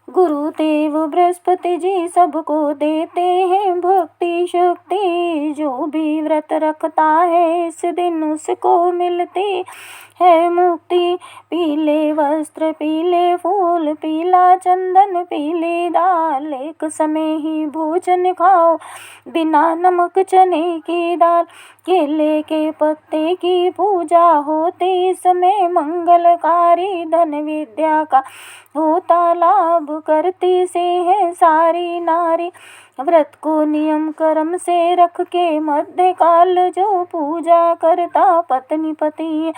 गुरुदेव बृहस्पति जी सबको देते हैं भक्ति शक्ति। जो भी व्रत रखता है इस दिन उसको मिलती है मुक्ति। पीले वस्त्र, पीले फूल, पीला चंदन, पीली दाल, एक समय ही भोजन खाओ बिना नमक चने की दाल। केले के पत्ते की पूजा होती इसमें मंगलकारी। धन विद्या का होता लाभ, करती से है सारी नारी। व्रत को नियम कर्म से रख के मध्य काल जो पूजा करता पत्नी पति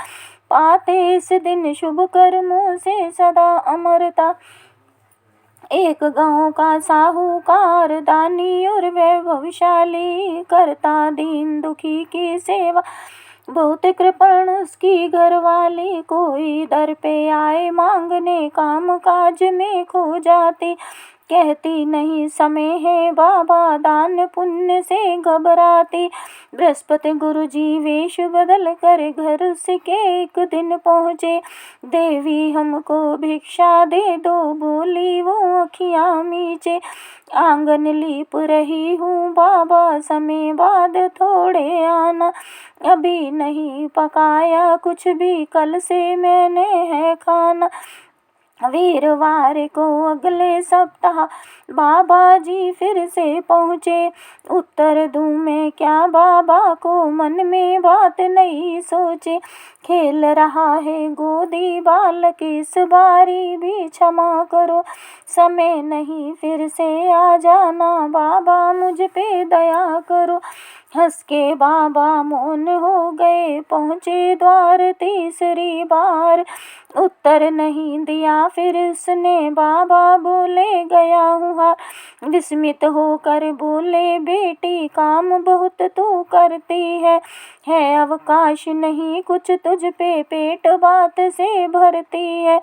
पाते इस दिन शुभ कर्मों से सदा अमरता। एक गांव का साहूकार दानी और वैभवशाली, करता दीन दुखी की सेवा बहुत कृपण उसकी घरवाली। कोई दर पे आए मांगने काम काज में खो जाती, कहती नहीं समय है बाबा दान पुण्य से घबराती। बृहस्पति गुरु जी वेश बदल कर घर उसके एक दिन पहुँचे। देवी हमको भिक्षा दे दो बोली वो अखियाँ मीचे। आंगन लीप रही हूँ बाबा समय बाद थोड़े आना। अभी नहीं पकाया कुछ भी कल से मैंने है खाना। वीरवार को अगले सप्ताह बाबा जी फिर से पहुँचे। उत्तर दूँ मैं क्या बाबा को मन में बात नहीं सोचे। खेल रहा है गोदी बालक इस बारी भी क्षमा करो। समय नहीं फिर से आ जाना बाबा मुझ पे दया करो। हंस के बाबा मौन हो गए पहुँचे द्वार तीसरी बार। उत्तर नहीं दिया फिर उसने बाबा बोले गया हूँ हार। विस्मित होकर बोले बेटी काम बहुत तू करती है अवकाश नहीं कुछ तुझ पे पेट बात से भरती है।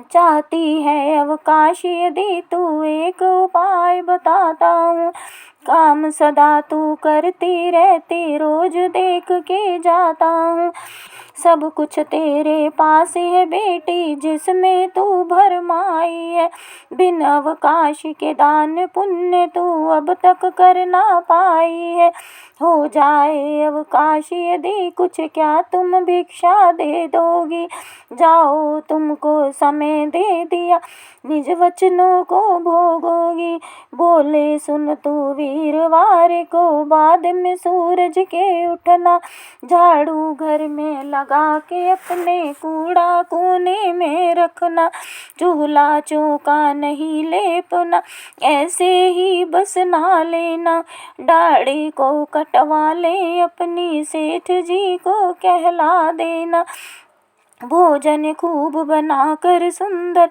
चाहती है अवकाश यदि तू एक उपाय बताता हूँ। काम सदा तू करती रहती रोज देख के जाता हूँ। सब कुछ तेरे पास है बेटी जिसमें तू भरमाई है। बिन अवकाश के दान पुण्य तू अब तक कर ना पाई है। हो जाए अवकाश यदि कुछ क्या तुम भिक्षा दे दोगी। जाओ तुमको समय दे दिया निज वचनों को भोगोगी। बोले सुन तू वीरवार को बाद में सूरज के उठना। झाड़ू घर में लगा के अपने कूड़ा कोने में रखना। चूल्हा चौका नहीं लेपना ऐसे ही बस ना लेना। दाढ़ी को कटवा ले अपनी सेठ जी को कहला देना। भोजन खूब बनाकर सुंदर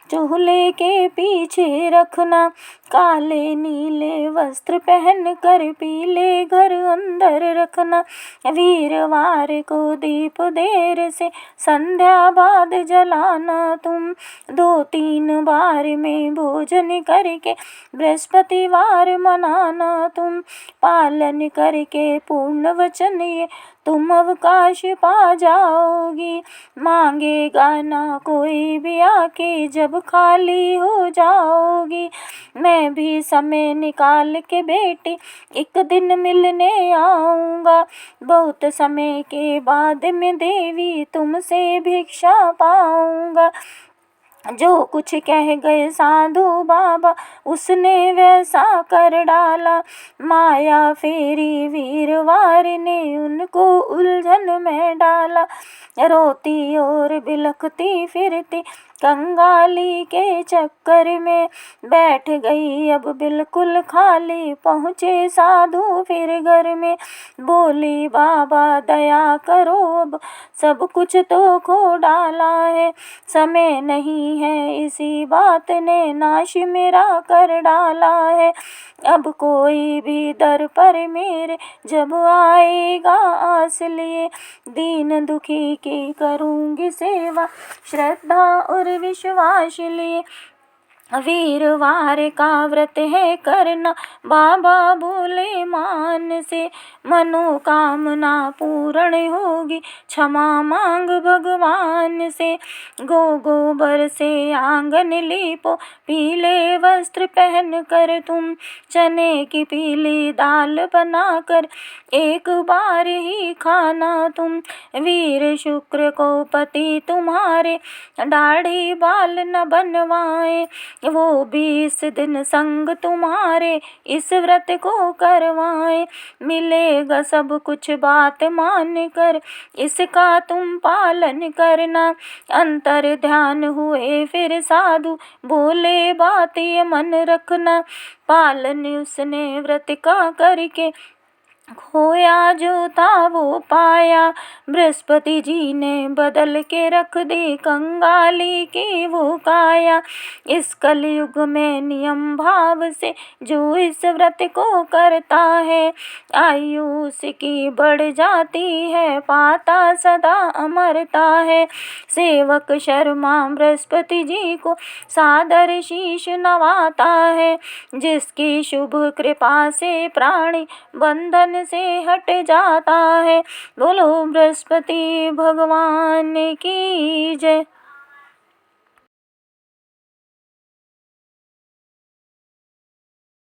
चूल्हे के पीछे रखना। काले नीले वस्त्र पहन कर पीले घर अंदर रखना। वीरवार को दीप देर से संध्या बाद जलाना तुम। 2-3 बार में भोजन करके बृहस्पतिवार मनाना तुम। पालन करके पूर्ण वचन ये तुम अवकाश पा जाओगी। मांगेगा ना कोई भी आके जब खाली हो जाओगी। मैं भी समय निकाल के बेटी एक दिन मिलने आऊँगा। बहुत समय के बाद में देवी तुमसे भिक्षा पाऊँगा। जो कुछ कह गए साधु बाबा उसने वैसा कर डाला। माया फेरी वीरवार ने उनको उलझन में डाला। रोती और बिलखती फिरती कंगाली के चक्कर में बैठ गई अब बिल्कुल खाली। पहुँचे साधु फिर घर में बोली बाबा दया करो अब सब कुछ तो खो डाला है। समय नहीं है इसी बात ने नाश मेरा कर डाला है। अब कोई भी दर पर मेरे जब आएगा आस लिए दीन दुखी की करूँगी सेवा श्रद्धा और विश्वास लिए। वीरवार का व्रत है करना, बाबा बोले मान से मनोकामना पूर्ण होगी, क्षमा मांग भगवान से। गोबर से आंगन लीपो, पीले वस्त्र पहन कर तुम, चने की पीली दाल बनाकर एक बार ही खाना तुम। वीर शुक्र को पति तुम्हारे दाढ़ी बाल न बनवाए, वो 20 दिन संग तुम्हारे इस व्रत को करवाए। मिलेगा सब कुछ बात मान कर, इसका तुम पालन करना। अंतर ध्यान हुए फिर साधु, बोले बात ये मन रखना। पालन उसने व्रत का करके, खोया जो था वो पाया। बृहस्पति जी ने बदल के रख दी कंगाली की वो काया। इस कलयुग में नियम भाव से जो इस व्रत को करता है, आयु उसकी बढ़ जाती है, पाता सदा अमरता है। सेवक शर्मा बृहस्पति जी को सादर शीश नवाता है, जिसकी शुभ कृपा से प्राणी बंधन से हट जाता है। बोलो बृहस्पति भगवान की जय।